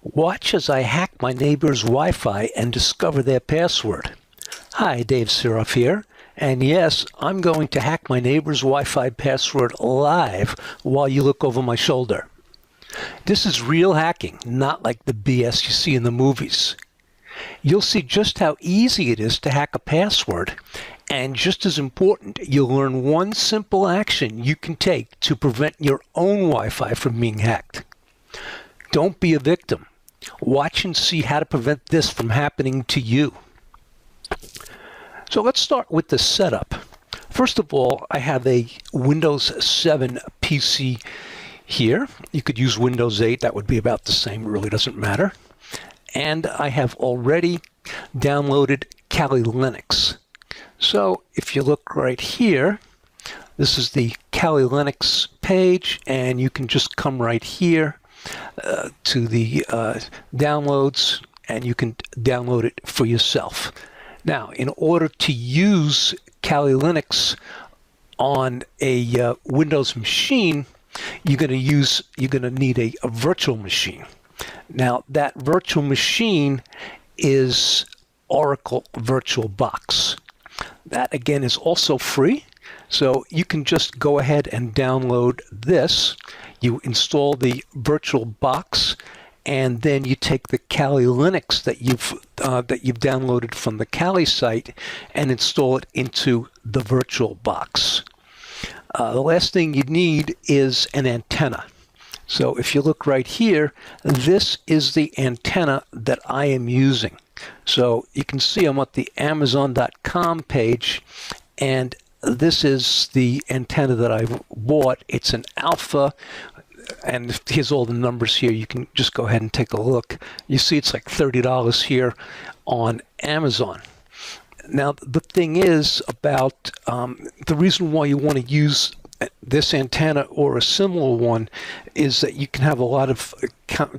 Watch as I hack my neighbor's Wi-Fi and discover their password. Hi, Dave Siroff here, and yes, I'm going to hack my neighbor's Wi-Fi password live while you look over my shoulder. This is real hacking, not like the BS you see in the movies. You'll see just how easy it is to hack a password, and just as important, you'll learn one simple action you can take to prevent your own Wi-Fi from being hacked. Don't be a victim. Watch and see how to prevent this from happening to you. So let's start with the setup. First of all, I have a Windows 7 PC here. You could use Windows 8. That would be about the same. It really doesn't matter. And I have already downloaded Kali Linux. So if you look right here, this is the Kali Linux page, and you can just come right here to the downloads, and you can download it for yourself. Now, in order to use Kali Linux on a Windows machine, you're going to need a virtual machine. Now, that virtual machine is Oracle VirtualBox. That again is also free, so you can just go ahead and download this. You install the VirtualBox, and then you take the Kali Linux that you've downloaded from the Kali site and install it into the VirtualBox. The last thing you need is an antenna. So if you look right here, this is the antenna that I am using. So you can see I'm at the Amazon.com page, and this is the antenna that I've bought. It's an alpha, and here's all the numbers here. You can just go ahead and take a look. You see it's like $30 here on Amazon. Now, the thing is about the reason why you want to use this antenna or a similar one is that you can have a lot of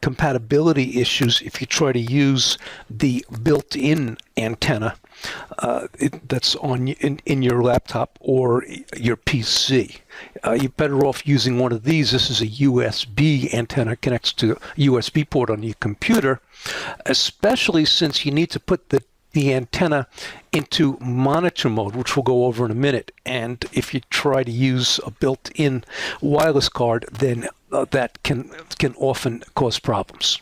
compatibility issues if you try to use the built-in antenna that's on in your laptop or your PC. You're better off using one of these. This is a USB antenna, connects to a USB port on your computer, especially since you need to put the antenna into monitor mode, which we'll go over in a minute. And if you try to use a built-in wireless card, then that can often cause problems.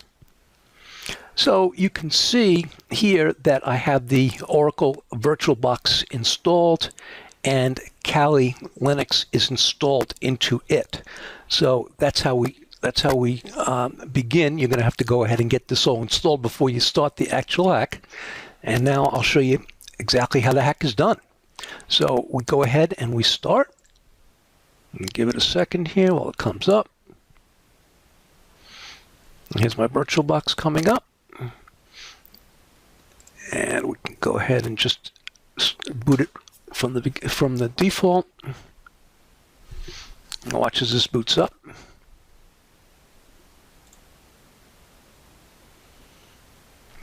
So you can see here that I have the Oracle VirtualBox installed, and Kali Linux is installed into it. So that's how we begin. You're going to have to go ahead and get this all installed before you start the actual hack. And now I'll show you exactly how the hack is done. So we go ahead and we start. Give it a second here while it comes up. Here's my VirtualBox coming up. And we can go ahead and just boot it from the default. Watch as this boots up.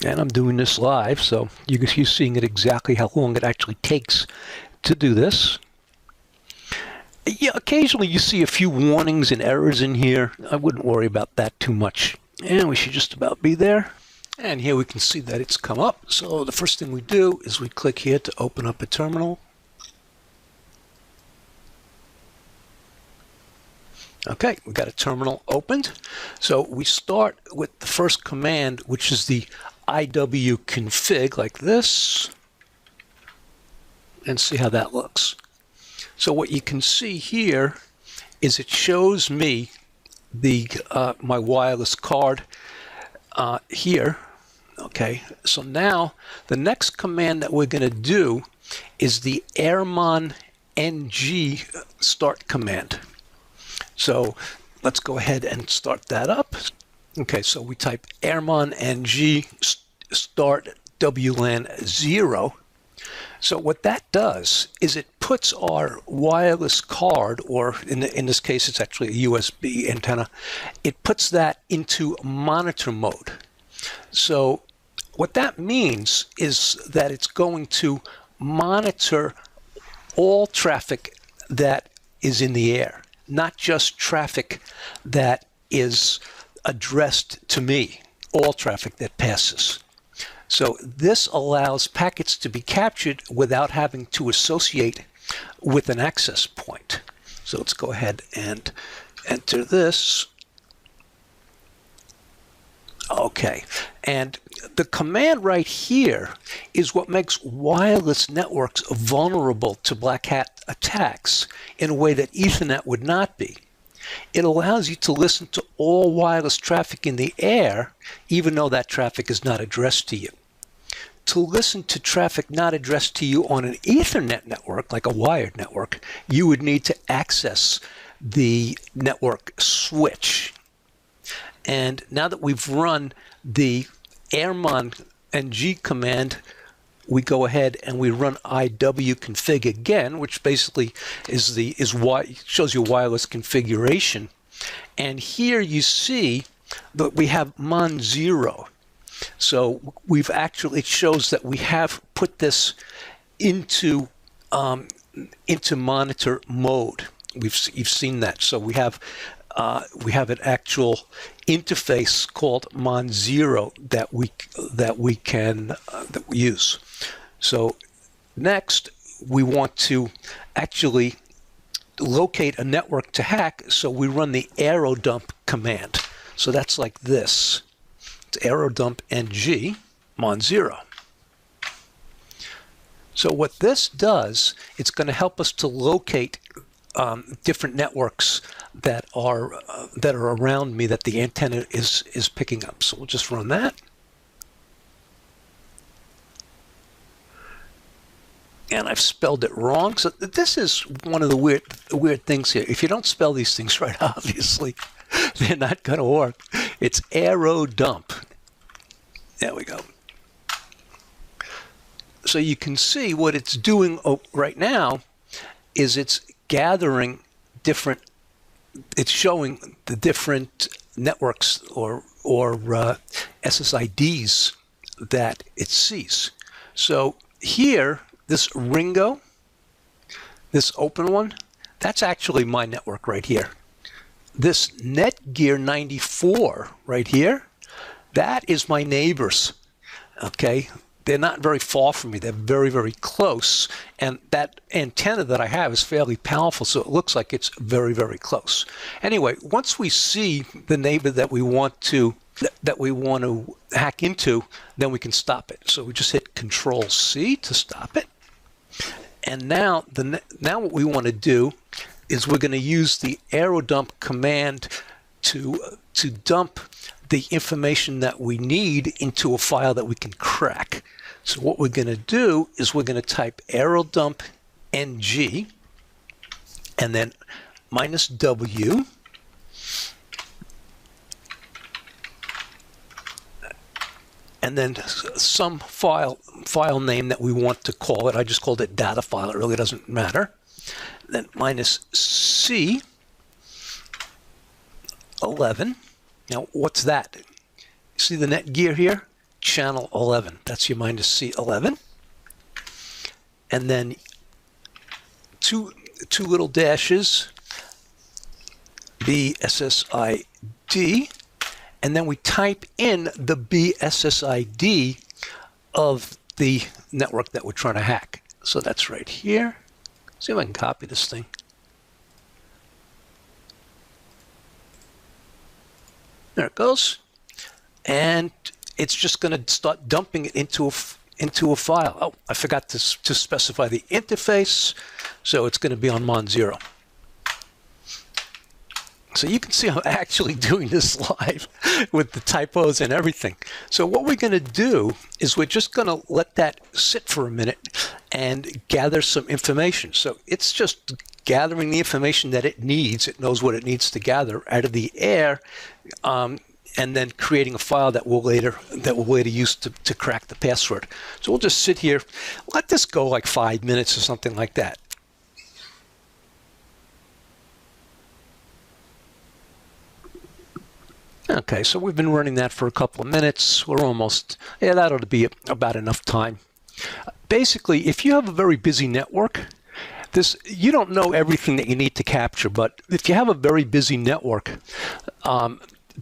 And I'm doing this live, so you're seeing it exactly how long it actually takes to do this. Yeah, occasionally you see a few warnings and errors in here. I wouldn't worry about that too much. And we should just about be there. And here we can see that it's come up. So the first thing we do is we click here to open up a terminal. Okay, we got a terminal opened. So we start with the first command, which is the iwconfig, like this, and see how that looks. So what you can see here is it shows me the my wireless card here. Okay, so now the next command that we're going to do is the airmon ng start command. So let's go ahead and start that up. Okay, so we type airmon ng start WLAN 0. So what that does is it puts our wireless card, or in this case it's actually a USB antenna, it puts that into monitor mode. So what that means is that it's going to monitor all traffic that is in the air, not just traffic that is addressed to me. all traffic that passes. So this allows packets to be captured without having to associate with an access point. So let's go ahead and enter this. Okay, and the command right here is what makes wireless networks vulnerable to black hat attacks in a way that Ethernet would not be. It allows you to listen to all wireless traffic in the air, even though that traffic is not addressed to you. To listen to traffic not addressed to you on an Ethernet network, like a wired network, you would need to access the network switch. And now that we've run the airmon ng command, we go ahead and we run iwconfig again, which basically shows you wireless configuration. And here you see that we have mon 0. So it shows that we have put this into monitor mode. You've seen that. So we have an actual interface called mon0 that we use. So next, we want to actually locate a network to hack. So we run the arrow dump command. So that's like this. It's arrow dump ng mon0. So what this does, it's going to help us to locate different networks that are around me that the antenna is picking up. So we'll just run that. And I've spelled it wrong. So this is one of the weird things here. If you don't spell these things right, obviously, they're not going to work. It's arrow dump. There we go. So you can see what it's doing right now is it's gathering different, it's showing the different networks or SSIDs that it sees. So here, this Ringo, this open one, that's actually my network right here. This Netgear 94 right here, that is my neighbors, okay? They're not very far from me. They're very, very close. And that antenna that I have is fairly powerful, so it looks like it's very, very close. Anyway, once we see the neighbor that we want to hack into, then we can stop it. So we just hit Control-C to stop it. And now what we want to do is we're going to use the arrow dump command to dump the information that we need into a file that we can crack. So what we're going to do is we're going to type arrow dump ng and then -w and then some file name that we want to call it. I just called it data file. It really doesn't matter. Then -c 11. Now, what's that? See the Netgear here? Channel 11. That's your -C 11. And then two little dashes, BSSID, and then we type in the BSSID of the network that we're trying to hack. So that's right here. See if I can copy this thing. There it goes, and it's just going to start dumping it into a file. Oh, I forgot to specify the interface, so it's going to be on mon0. So you can see I'm actually doing this live with the typos and everything. So what we're going to do is we're just going to let that sit for a minute and gather some information. So it's just gathering the information that it needs. It knows what it needs to gather out of the air, and then creating a file that we'll later use to crack the password. So we'll just sit here, let this go like 5 minutes or something like that. Okay, so we've been running that for a couple of minutes. We're almost, yeah, that ought to be about enough time. Basically, if you have a very busy network, you don't know everything that you need to capture, but if you have a very busy network,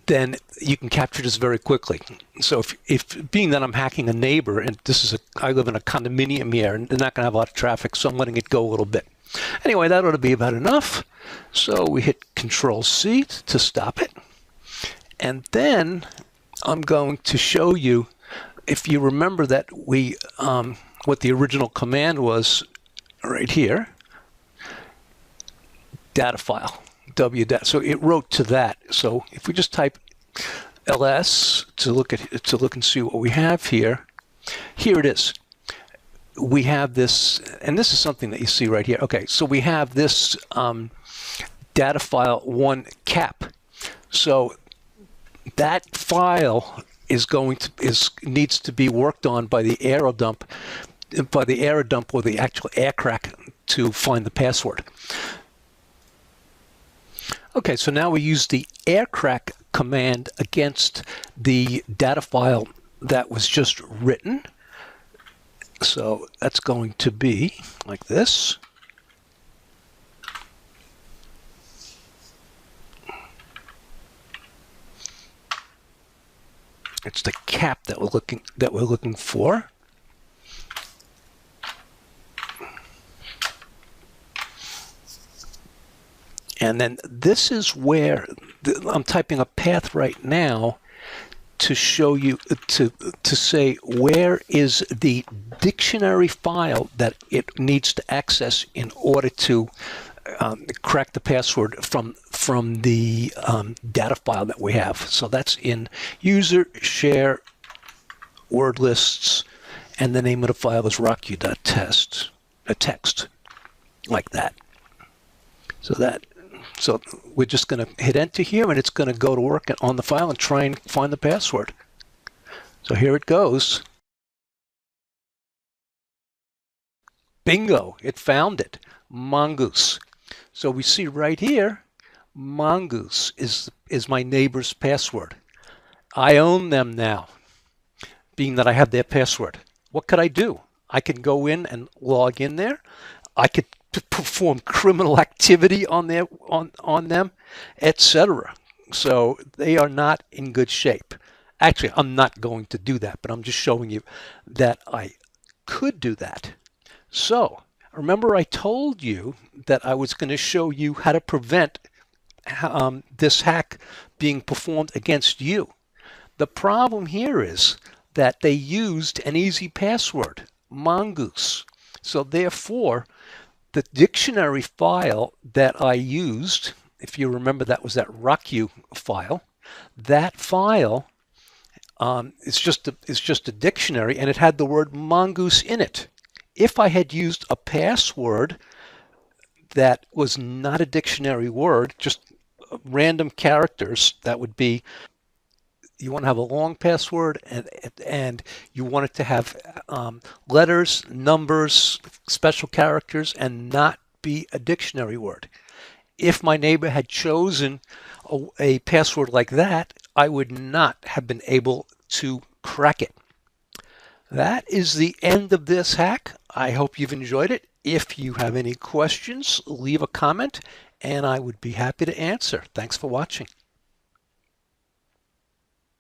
then you can capture this very quickly. So if being that I'm hacking a neighbor, and I live in a condominium here, and they're not going to have a lot of traffic, so I'm letting it go a little bit. Anyway, that ought to be about enough. So we hit Control-C to stop it. And then I'm going to show you, if you remember that what the original command was right here, data file. wdata. So it wrote to that. So if we just type ls to look and see what we have here, here it is. We have this, and this is something that you see right here. Okay, so we have this data file 1 cap. So that file needs to be worked on by the arrow dump or the actual air crack to find the password. Okay, so now we use the aircrack command against the data file that was just written. So that's going to be like this. It's the cap that we're looking for. And then this is where I'm typing a path right now to show you, to say where is the dictionary file that it needs to access in order to crack the password from the data file that we have. So that's in user share word lists, and the name of the file is rocku.txt, a text like that. So we're just going to hit enter here, and it's going to go to work on the file and try and find the password. So here it goes. Bingo, it found it. Mongoose. So we see right here, Mongoose is my neighbor's password. I own them now, being that I have their password. What could I do? I can go in and log in there. I could perform criminal activity on them, etc. So they are not in good shape. Actually, I'm not going to do that, but I'm just showing you that I could do that. So remember, I told you that I was going to show you how to prevent this hack being performed against you. The problem here is that they used an easy password, Mongoose. So therefore, the dictionary file that I used, if you remember, that was that rocku file. That file is just a dictionary, and it had the word mongoose in it. If I had used a password that was not a dictionary word, just random characters, that would be, you want to have a long password, and you want it to have letters, numbers, special characters, and not be a dictionary word. If my neighbor had chosen a password like that, I would not have been able to crack it. That is the end of this hack. I hope you've enjoyed it. If you have any questions, leave a comment, and I would be happy to answer. Thanks for watching.